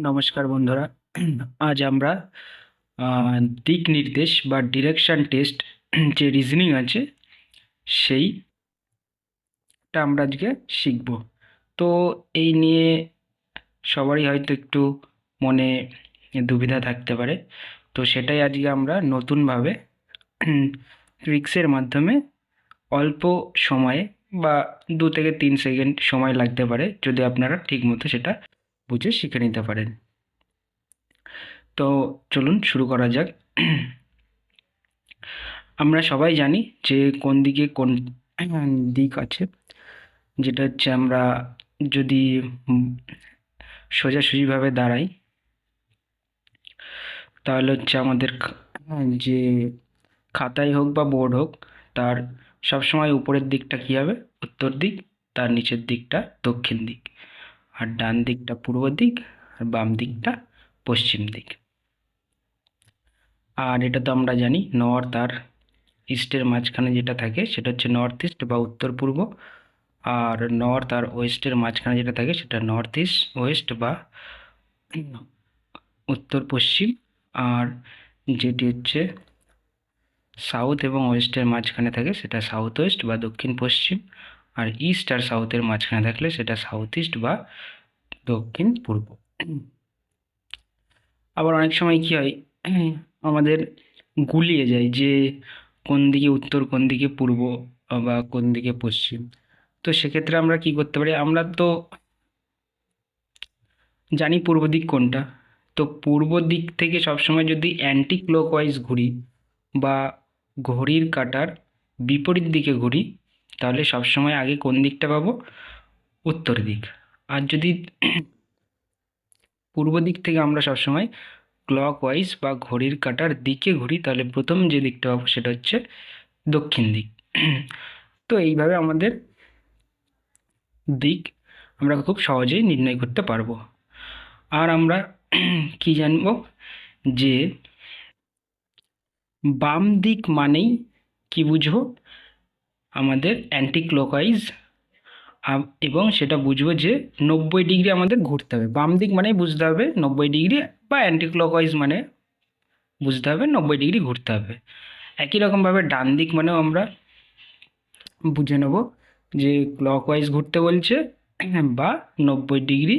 নমস্কার বন্ধুরা। আজ আমরা দিক নির্দেশ বা ডিরেকশন টেস্ট যে রিজনিং আছে সেইটা আমরা আজকে শিখব। তো এই নিয়ে সবারই হয়তো একটু মনে দুবিধা থাকতে পারে, তো সেটাই আজকে আমরা নতুনভাবে ট্রিক্সের মাধ্যমে অল্প সময়ে বা 2 থেকে 3 সেকেন্ড সময় লাগতে পারে যদি আপনারা ঠিকমতো সেটা বুঝে শিখে নিতে পারেন। তো চলুন শুরু করা যাক। আমরা সবাই জানি যে কোন দিকে কোন দিক আছে, যেটা হচ্ছে আমরা যদি সোজাসুজিভাবে দাঁড়াই তাহলে হচ্ছে আমাদের যে খাতায় হোক বা বোর্ড হোক তার সবসময় উপরের দিকটা কী হবে? উত্তর দিক, তার নিচের দিকটা দক্ষিণ দিক, আর ডান দিকটা পূর্ব দিক, আর বাম দিকটা পশ্চিম দিক। আর এটা তো আমরা জানি নর্থ আর ইস্টের মাঝখানে যেটা থাকে সেটা হচ্ছে নর্থ ইস্ট বা উত্তর পূর্ব, আর নর্থ আর ওয়েস্টের মাঝখানে যেটা থাকে সেটা নর্থ ইস্ট ওয়েস্ট বা উত্তর পশ্চিম, আর যেটি হচ্ছে সাউথ এবং ওয়েস্টের মাঝখানে থাকে সেটা সাউথ ওয়েস্ট বা দক্ষিণ পশ্চিম, আর ইস্ট আর সাউথের মাঝখানে থাকলে সেটা সাউথ ইস্ট বা দক্ষিণ পূর্ব। আবার অনেক সময় কী হয়, আমাদের গুলিয়ে যায় যে কোন দিকে উত্তর, কোন দিকে পূর্ব বা কোন দিকে পশ্চিম। তো সেক্ষেত্রে আমরা কি করতে পারি? আমরা তো জানি পূর্ব দিক কোনটা, তো পূর্ব দিক থেকে সবসময় যদি অ্যান্টি ক্লকওয়াইজ ঘুরি বা ঘড়ির কাঁটার বিপরীত দিকে ঘুরি তাহলে সবসময় আগে কোন দিকটা পাবো? উত্তর দিক। আর যদি পূর্ব দিক থেকে আমরা সবসময় ক্লকওয়াইজ বা ঘড়ির কাঁটার দিকে ঘুরি তাহলে প্রথম যে দিকটা পাবো সেটা হচ্ছে দক্ষিণ দিক। তো এইভাবে আমাদের দিক আমরা খুব সহজেই নির্ণয় করতে পারবো। আর আমরা কি জানবো যে বাম দিক মানেই কি বুঝবো? আমাদের অ্যান্টি ক্লকওয়াইজ, এবং সেটা বুঝবো যে 90 ডিগ্রি আমাদের ঘুরতে হবে। বাম দিক মানেই বুঝতে হবে 90 ডিগ্রি, বা অ্যান্টি ক্লকওয়াইজ মানে বুঝতে হবে 90 ডিগ্রি ঘুরতে হবে। একই রকমভাবে ডান দিক মানেও আমরা বুঝে নেব যে ক্লকওয়াইজ ঘুরতে বলছে বা 90 ডিগ্রি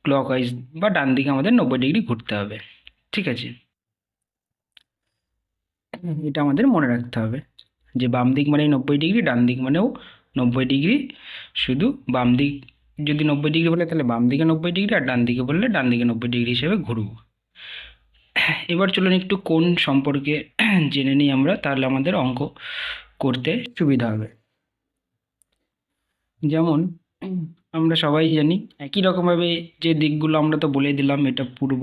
ক্লকওয়াইজ বা ডান দিকে আমাদের 90 ডিগ্রি ঘুরতে হবে। ঠিক আছে, এটা আমাদের মনে রাখতে হবে যে বাম দিক মানেই 90 ডিগ্রি, ডান দিক মানেও 90 ডিগ্রি। শুধু বাম দিক যদি 90 ডিগ্রি বলে তাহলে বাম দিকে 90 ডিগ্রি, আর ডান দিকে বললে ডান দিকে 90 ডিগ্রি হিসেবে ঘুরবো। এবার চলুন একটু কোণ সম্পর্কে জেনে নিই আমরা, তাহলে আমাদের অঙ্ক করতে সুবিধা হবে। যেমন আমরা সবাই জানি একই রকমভাবে যে দিকগুলো আমরা তো বলে দিলাম, এটা পূর্ব,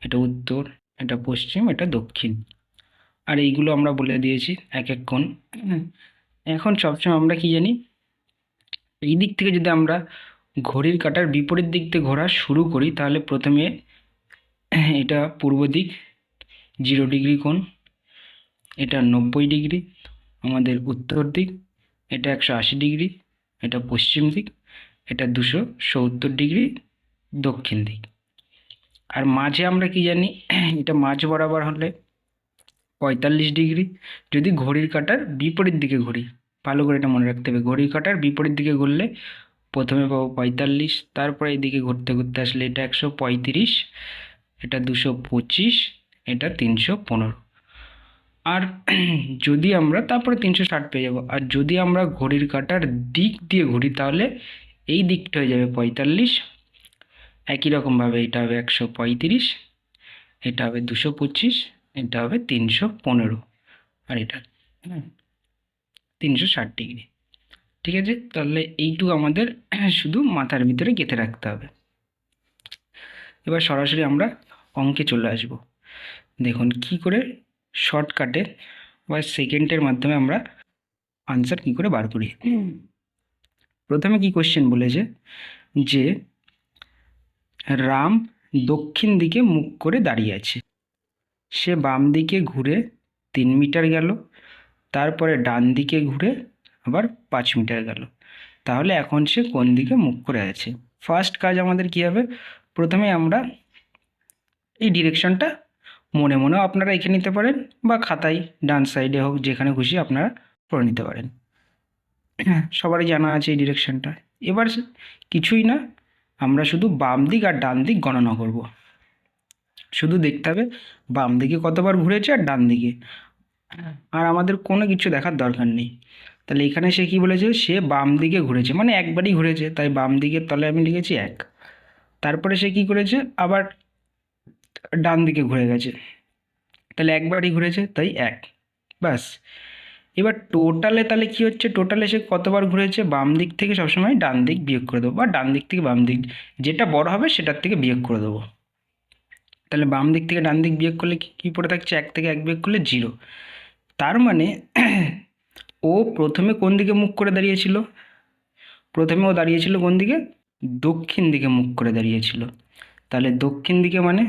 এটা উত্তর, এটা পশ্চিম, এটা দক্ষিণ, আর এইগুলো আমরা বলে দিয়েছি এক এক কোণ। এখন সবসময় আমরা কি জানি, এই দিক থেকে যদি আমরা ঘড়ির কাঁটার বিপরীত দিক থেকে ঘোরা শুরু করি তাহলে প্রথমে এটা পূর্ব দিক 0 ডিগ্রি কোণ, এটা 90 ডিগ্রি আমাদের উত্তর দিক, এটা 180 ডিগ্রি, এটা পশ্চিম দিক, এটা 270 ডিগ্রি দক্ষিণ দিক। আর মাঝে আমরা কি জানি, এটা মাঝ বরাবর হলে 45 ডিগ্রি। যদি ঘড়ির কাঁটার বিপরীত দিকে ঘুরি, ভালো করে এটা মনে রাখতে হবে, ঘড়ির কাঁটার বিপরীত দিকে ঘুরলে প্রথমে পাবো 45, তারপরে এইদিকে ঘুরতে ঘুরতে আসলে এটা 135, এটা 225, এটা 315। আর যদি আমরা তারপরে 360 পেয়ে যাব। আর যদি আমরা ঘড়ির কাঁটার দিক দিয়ে ঘুরি তাহলে এই দিকটা হয়ে যাবে 45, একই রকমভাবে এটা হবে 135, এটা হবে 225, এটা হবে 315, আর এটা 360 ডিগ্রি। ঠিক আছে, তাহলে এইটুকু আমাদের শুধু মাথার ভিতরে গেঁথে রাখতে হবে। এবার সরাসরি আমরা অঙ্কে চলে আসব। দেখুন কি করে শর্টকাটে বা সেকেন্ডের মাধ্যমে আমরা আনসার কি করে বার করি। প্রথমে কি কোশ্চেন বলেছে যে রাম দক্ষিণ দিকে মুখ করে দাঁড়িয়ে আছে, সে বাম দিকে ঘুরে 3 মিটার গেল, তারপরে ডান দিকে ঘুরে আবার 5 মিটার গেল, তাহলে এখন সে কোন দিকে মুখ করে আছে? ফার্স্ট কাজ আমাদের কী হবে, প্রথমে আমরা এই ডিরেকশনটা মনে মনেও আপনারা এঁকে নিতে পারেন বা খাতায় ডান সাইডে হোক যেখানে খুশি আপনারা করে নিতে পারেন। সবারই জানা আছে এই ডিরেকশনটা। এবার কিছুই না, আমরা শুধু বাম দিক আর ডান দিক গণনা করব। শুধু দেখতে হবে বাম দিকে কতবার ঘুরেছে আর ডান দিকে, আর আমাদের কোনো কিছু দেখার দরকার নেই। তাহলে এখানে সে কী বলেছে, সে বাম দিকে ঘুরেছে, মানে একবারই ঘুরেছে, তাই বাম দিকের তলে আমি লিখেছি 1। তারপরে সে কী করেছে, আবার ডান দিকে ঘুরে গেছে, তাহলে একবারই ঘুরেছে তাই 1, ব্যাস। এবার টোটালে তাহলে কী হচ্ছে, টোটালে সে কতবার ঘুরেছে, বাম দিক থেকে সবসময় ডান দিক বিয়োগ করে দেবো, বা ডান দিক থেকে বাম দিক, যেটা বড় হবে সেটার থেকে বিয়োগ করে দেবো। তাহলে বাম দিক থেকে ডান দিক বিয়োগ করলে কী পড়ে থাকছে, 1 থেকে 1 বিয়োগ করলে 0। তার মানে ও প্রথমে কোন দিকে মুখ করে দাঁড়িয়েছিল, প্রথমে ও দাঁড়িয়েছিল কোন দিকে, দক্ষিণ দিকে মুখ করে দাঁড়িয়েছিল। তাহলে দক্ষিণ দিকে মানে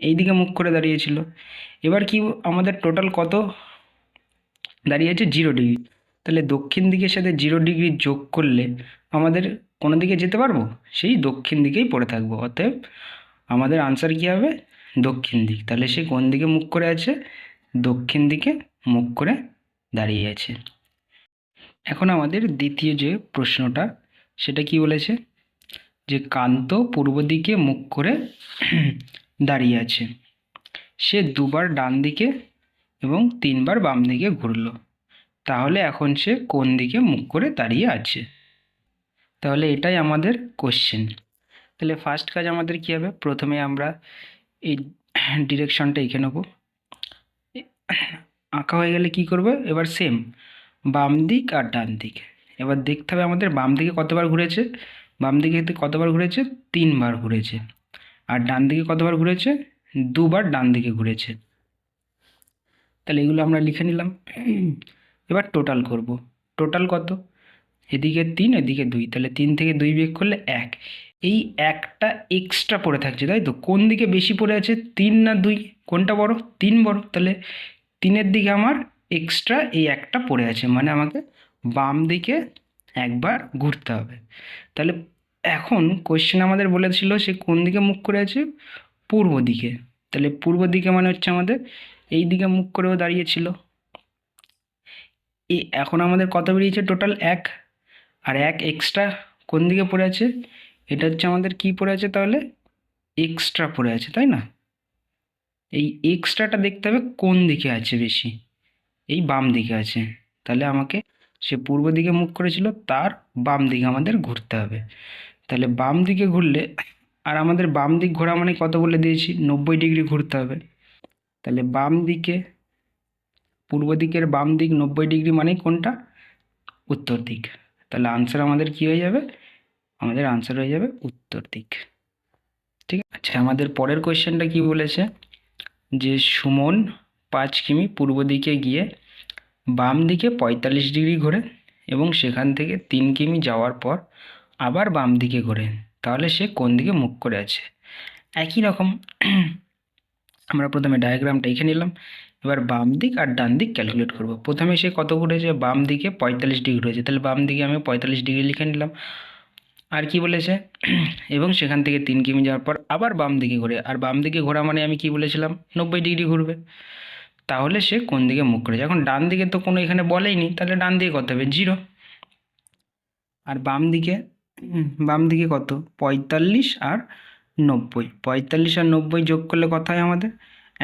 এই দিকে মুখ করে দাঁড়িয়েছিল। এবার কি আমাদের টোটাল কত দাঁড়িয়েছে, 0 ডিগ্রি। তাহলে দক্ষিণ দিকের সাথে 0 ডিগ্রি যোগ করলে আমাদের কোনো দিকে যেতে পারবো, সেই দক্ষিণ দিকেই পড়ে থাকবো। অতএব আমাদের আনসার কী হবে, দক্ষিণ দিক। তাহলে সে কোন দিকে মুখ করে আছে, দক্ষিণ দিকে মুখ করে দাঁড়িয়ে আছে। এখন আমাদের দ্বিতীয় যে প্রশ্নটা, সেটা কি বলেছে, যে কান্ত পূর্ব দিকে মুখ করে দাঁড়িয়ে আছে, সে 2বার ডান দিকে এবং 3বার বাম দিকে ঘুরল, তাহলে এখন সে কোন দিকে মুখ করে দাঁড়িয়ে আছে। তাহলে এটাই আমাদের কোশ্চেন। তাহলে ফার্স্ট কাজ আমাদের কী হবে, প্রথমে আমরা এই ডিরেকশনটা এঁকে নেব। আঁকা হয়ে গেলে কি করব, এবার সেম বাম দিক আর ডান দিক। এবার দেখতে হবে আমাদের বাম দিকে কতবার ঘুরেছে, বাম দিকে কতবার ঘুরেছে, 3বার ঘুরেছে। আর ডান দিকে কতবার ঘুরেছে, 2বার ডান দিকে ঘুরেছে। তাহলে এগুলো আমরা লিখে নিলাম। এবার টোটাল করব, টোটাল কত, এদিকে 3 এদিকে 2, তাহলে 3 থেকে 2 বিয়োগ করলে 1। এই 1টা এক্সট্রা পড়ে থাকছে, তাই তো। কোন দিকে বেশি পড়ে আছে, 3 না 2, কোনটা বড়, 3 বড়। তাহলে 3-এর দিকে আমার এক্সট্রা এই 1টা পড়ে আছে, মানে আমাকে বাম দিকে একবার ঘুরতে হবে। তাহলে এখন কোশ্চেন আমাদের বলেছিল সে কোন দিকে মুখ করে আছে, পূর্ব দিকে। তাহলে পূর্ব দিকে মানে হচ্ছে আমাদের এই দিকে মুখ করেও দাঁড়িয়েছিল। এখন আমাদের কত বেরিয়েছে, টোটাল 1, আর 1 এক্সট্রা কোন দিকে পড়ে আছে, এটা হচ্ছে আমাদের কি পড়ে আছে, তাহলে এক্সট্রা পড়ে আছে, তাই না। এই এক্সট্রাটা দেখতে হবে কোন দিকে আছে বেশি, এই বাম দিকে আছে। তাহলে আমাকে সে পূর্ব দিকে মুখ করেছিল, তার বাম দিকে আমাদের ঘুরতে হবে। তাহলে বাম দিকে ঘুরলে, আর আমাদের বাম দিক ঘোরা মানে কত বলে দিয়েছি, 90 ডিগ্রি ঘুরতে হবে। তাহলে বাম দিকে, পূর্ব দিকের বাম দিক 90 ডিগ্রি মানে কোনটা, উত্তর দিক। তাহলে আনসার আমাদের কি হয়ে যাবে, আমাদের আনসার হয়ে যাবে উত্তর দিক। ঠিক আছে। আচ্ছা, আমাদের পরের কোয়েশ্চেনটা কি বলেছে, যে সুমন 5 কিমি পূর্ব দিকে গিয়ে বাম দিকে 45 ডিগ্রি ঘোরে এবং সেখান থেকে 3 কিমি যাওয়ার পর আবার বাম দিকে ঘোরে, তাহলে সে কোন দিকে মুখ করে আছে। একই রকম আমরা প্রথমে ডায়াগ্রামটা এঁকে নিলাম। এবার বাম দিক আর ডান দিক ক্যালকুলেট করব। প্রথমে সে কত ঘুরেছে, বাম দিকে 45 ডিগ্রি হয়েছে, তাহলে বাম দিকে আমি 45 ডিগ্রি লিখে নিলাম। আর কি বলেছে, এবং সেখান থেকে 3 কিমি যাওয়ার পর আবার বাম দিকে ঘুরে, আর বাম দিকে ঘোরা মানে আমি কি বলেছিলাম, 90 ডিগ্রি ঘুরবে। তাহলে সে কোন দিকে মুখ করেছে। এখন ডান দিকে তো কোনো এখানে বলেইনি, তাহলে ডান দিকে কত হবে, 0। আর বাম দিকে কত, 45 আর 90, 45 আর 90 যোগ করলে কত হয় আমাদের,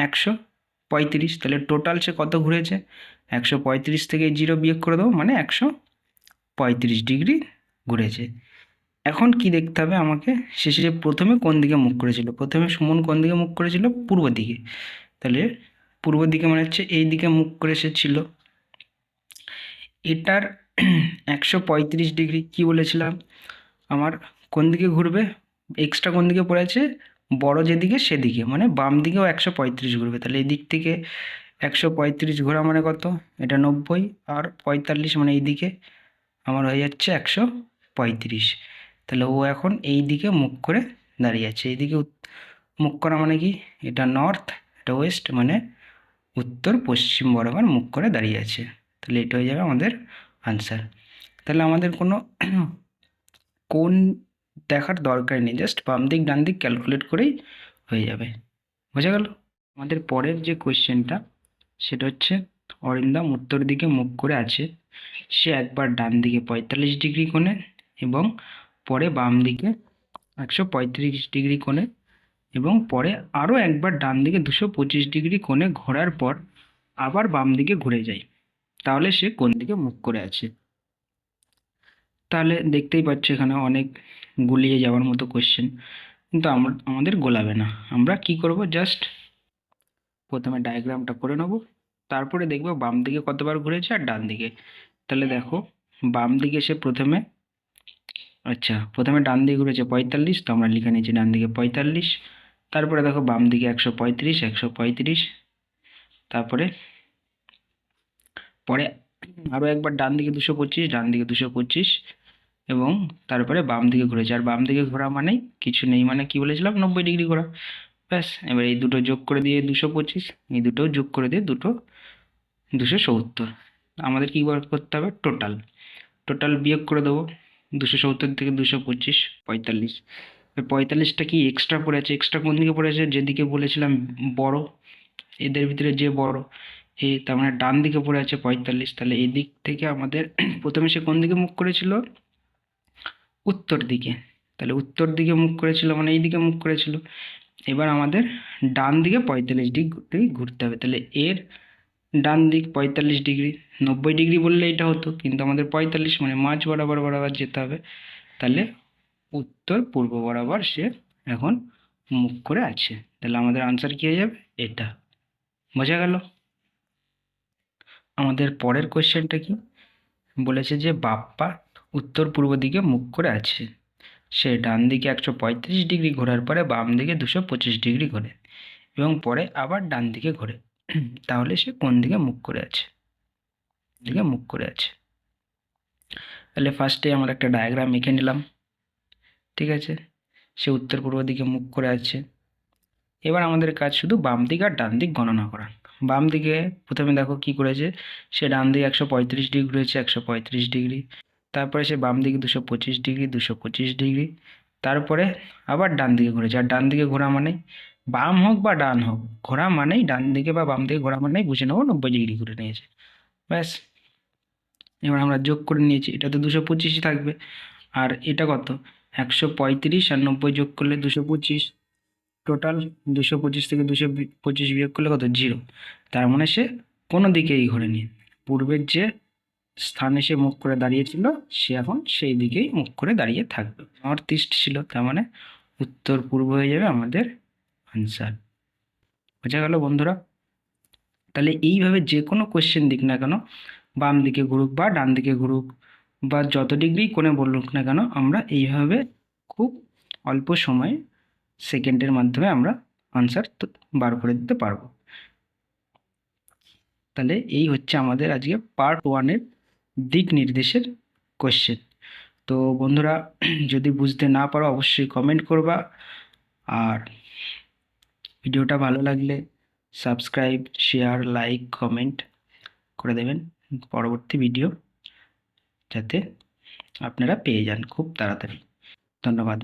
135। তাহলে টোটাল সে কত ঘুরেছে, 135 থেকে 0 বিয়োগ করে দেবো, মানে 135 ডিগ্রি ঘুরেছে। এখন কি দেখতে হবে আমাকে, শেষে প্রথমে কোন দিকে মুখ করেছিল, প্রথমে সুমন কোন দিকে মুখ করেছিল, পূর্ব দিকে। তাহলে পূর্ব দিকে মানে হচ্ছে এই দিকে মুখ করে এসেছিল। এটার 135 ডিগ্রি কি বলেছিলাম, আমার কোন দিকে ঘুরবে, এক্সট্রা কোন দিকে পড়ে আছে, বড় যেদিকে সেদিকে, মানে বাম দিকেও 135 ঘুরবে। তাহলে এই দিক থেকে 135 ঘোরা মানে কত, এটা 90, আর 45 মানে এই দিকে আমার হয়ে যাচ্ছে 135। তাহলে ও এখন এই দিকে মুখ করে দাঁড়িয়ে আছে। এই দিকে মুখ করা মানে কি, এটা নর্থ, এটা ওয়েস্ট, মানে উত্তর পশ্চিম বরাবর মুখ করে দাঁড়িয়ে আছে। তাহলে এটা হয়ে যাবে আমাদের আনসার। তাহলে আমাদের কোনো কোন দেখার দরকারই নেই, জাস্ট বাম দিক ডান দিক ক্যালকুলেট করেই হয়ে যাবে। বোঝা গেল? আমাদের পরের যে কোয়েশ্চেনটা সেটা হচ্ছে, অরিন্দম উত্তর দিকে মুখ করে আছে, সে একবার ডান দিকে 45 ডিগ্রি কোণে এবং পরে বাম দিকে 135 ডিগ্রি কোণে এবং পরে আরও একবার ডান দিকে 225 ডিগ্রি কোণে ঘোরার পর আবার বাম দিকে ঘুরে যায়, তাহলে সে কোন দিকে মুখ করে আছে? তাহলে দেখতেই পাচ্ছ এখানে অনেক গুলিয়ে যাওয়ার মতো কোয়েশ্চেন, কিন্তু আমাদের গোলাবে না। আমরা কি করব, জাস্ট প্রথমে ডায়াগ্রামটা করে নেব, তারপরে দেখব বাম দিকে কতবার ঘুরেছে আর ডান দিকে। তাহলে দেখো, বাম দিকে সে প্রথমে ডান দিকে ঘুরেছে 45, তো আমরা লিখে নিয়েছি ডান দিকে 45। তারপরে দেখো বাম দিকে 135, তারপরে পরে আরও একবার ডান দিকে 225 এবং তারপরে বাম দিকে ঘুরেছে। আর বাম দিকে ঘোরা মানেই কিছু নেই, মানে কি বলেছিলাম, 90 ডিগ্রি ঘোরা। ব্যাস, এবার এই দুটো যোগ করে দিয়ে 225, এই দুটো যোগ করে দিয়ে 270। আমাদের কি করতে হবে, টোটাল বিয়োগ করে দেবো। 270 থেকে 225, 45। 45টা কি এক্সট্রা পড়েছে, এক্সট্রা কোন দিকে পড়েছে, যেদিকে বলেছিলাম বড়, এদের ভিতরে যে বড় তার মানে ডান দিকে পড়ে আছে 45। তাহলে এই দিক থেকে আমাদের প্রথমে সে কোন দিকে মুখ করেছিল, উত্তর দিকে। তাহলে উত্তর দিকে মুখ করেছিল মানে এই দিকে মুখ করেছিল। এবার আমাদের ডান দিকে 45 ডিগ্রি ঘুরতে হবে। তাহলে এর ডান দিক 45 ডিগ্রি, 90 ডিগ্রি বললে এটা হতো, কিন্তু আমাদের 45 মানে মাঝ বরাবর বরাবর যেতে হবে। তাহলে উত্তর পূর্ব বরাবর সে এখন মুখ করে আছে। তাহলে আমাদের আনসার কি হয়ে যাবে, এটা। বোঝা গেল? আমাদের পরের কোয়েশ্চেনটা কি বলেছে, যে বাপ্পা উত্তর পূর্ব দিকে মুখ করে আছে, সে ডান দিকে 135 ডিগ্রি ঘোরার পরে বাম দিকে 225 ডিগ্রি ঘোরে এবং পরে আবার ডান দিকে ঘোরে, তাহলে সে কোন দিকে মুখ করে আছে? তাহলে ফার্স্টে আমরা একটা ডায়াগ্রাম এঁকে নিলাম, ঠিক আছে? সে উত্তর পূর্ব দিকে মুখ করে আছে। এবার আমাদের কাজ শুধু বাম দিক আর ডান দিক গণনা করা। বাম দিকে প্রথমে দেখো কি করেছে, সে ডান দিকে 135 ডিগ্রি ঘুরেছে, 135 ডিগ্রি। তারপরে সে বাম দিকে 225 ডিগ্রি, 225 ডিগ্রি। তারপরে আবার ডান দিকে ঘুরেছে। আর ডান দিকে ঘোরা মানেই, বাম হোক বা ডান হোক, ঘোরা মানেই ডান দিকে বা বাম দিকে ঘোরা মানেই বুঝে নেবো 90 ডিগ্রি ঘুরে নিয়েছে। ব্যাস, এবার আমরা যোগ করে নিয়েছি, এটা তো 225ই থাকবে। আর এটা কত, 135 আর 90 যোগ করলে 225, টোটাল 225 থেকে 225 বিয়োগ করলে কত, 0। তার মানে সে কোনো দিকেই ঘোরেনি, পূর্বের যে স্থানে সে মুখ করে দাঁড়িয়েছিল সে এখন সেই দিকেই মুখ করে দাঁড়িয়ে থাকবে। নর্থ ইস্ট ছিল, তার মানে উত্তর পূর্ব হয়ে যাবে আমাদের আনসার। বোঝা গেল বন্ধুরা? তাহলে এইভাবে যে কোনো কোয়েশ্চেন দিক না কেন, বাম দিকে ঘুরুক বা ডান দিকে ঘুরুক বা যত ডিগ্রি কোণে বলুক না কেন, আমরা এইভাবে খুব অল্প সময়ে সেকেন্ডের মাধ্যমে আমরা আনসার বার করে দিতে পারবো। তাহলে এই হচ্ছে আমাদের আজকে পার্ট 1-এর দিক নির্দেশের কোয়েশ্চেন। তো বন্ধুরা, যদি বুঝতে না পারো অবশ্যই কমেন্ট করবা, আর ভিডিওটা ভালো লাগলে সাবস্ক্রাইব, শেয়ার, লাইক, কমেন্ট করে দেবেন পরবর্তী ভিডিও যাতে আপনারা পেয়ে যান খুব তাড়াতাড়ি। ধন্যবাদ।